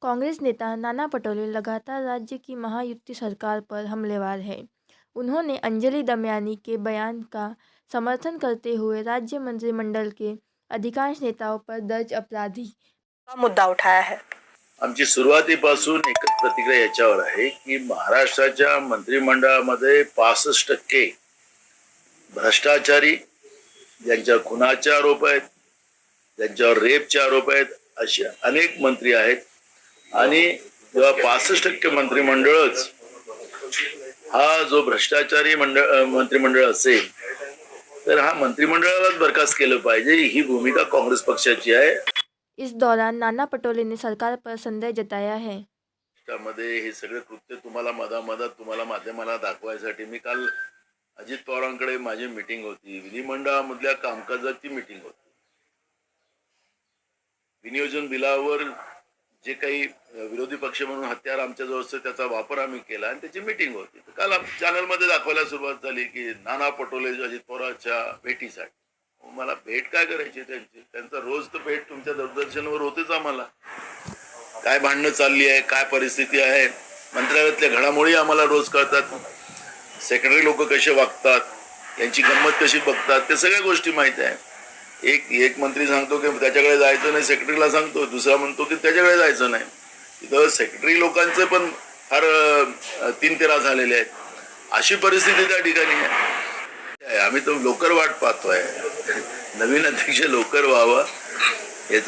कांग्रेस नेता नाना पटोले लगातार राज्य की महायुति सरकार पर हमलेवार हैं। उन्होंने अंजलि दमयानी के बयान का समर्थन करते हुए राज्य मंत्रिमंडल के अधिकांश नेताओं पर दर्ज अपराधी का मुद्दा उठाया है। आमची सुरुवातीपासून एकच प्रतिक्रिया याच्यावर आहे की महाराष्ट्राच्या मंत्रिमंडळामध्ये 65% भ्रष्टाचारी, ज्यांच्यावर खुनाचे आरोप आहेत, ज्यांच्यावर रेपचे आरोप आहेत, असे अनेक मंत्री आहेत। आणि जेव्हा 65% मंत्रिमंडळच हा जो भ्रष्टाचारी मंत्रिमंडळ असेल तर हा मंत्रिमंडळालाच बरखास्त केलं पाहिजे, ही भूमिका काँग्रेस पक्षाची आहे। इस दौरान नाना पटोले ने सरकार पर संदेह जताया है। त्यामध्ये हे सगळे कृत्य तुम्हाला तुम्हाला माध्यमाला दाखवायसाठी मी काल अजित पवारांकडे माझी मीटिंग होती, विधिमंडळामधल्या कामकाजाची मीटिंग होती। विनियोजन बिलावर जे काही विरोधी पक्ष म्हणून हत्यार आमच्याजवळ असते त्याचा वापर आम्ही केला आणि त्याची मीटिंग होती। काल चॅनलमध्ये दाखवायला सुरुवात झाली की नाना पटोले अजित पवारांच्या भेटीसाठी। मला भेट काय करायची त्यांची? त्यांचा रोज तर भेट तुमच्या दूरदर्शनवर होतेच। आम्हाला काय भांडणं चालली आहे, काय परिस्थिती आहे, मंत्रालयातल्या घडामोडी आम्हाला रोज कळतात। सेक्रेटरी लोक कसे वागतात, यांची गंमत कशी बघतात, ते सगळ्या गोष्टी माहिती आहे। एक मंत्री सांगतो की त्याच्याकडे जायचं नाही, सेक्रेटरीला सांगतो, दुसरा म्हणतो की त्याच्याकडे जायचं नाही। इथं सेक्रेटरी लोकांचे पण फार 3-13 झालेले आहेत। अशी परिस्थिती त्या ठिकाणी आहे। आम्ही तर लवकर वाट पाहतोय, नवीन अध्यक्ष लवकर व्हावा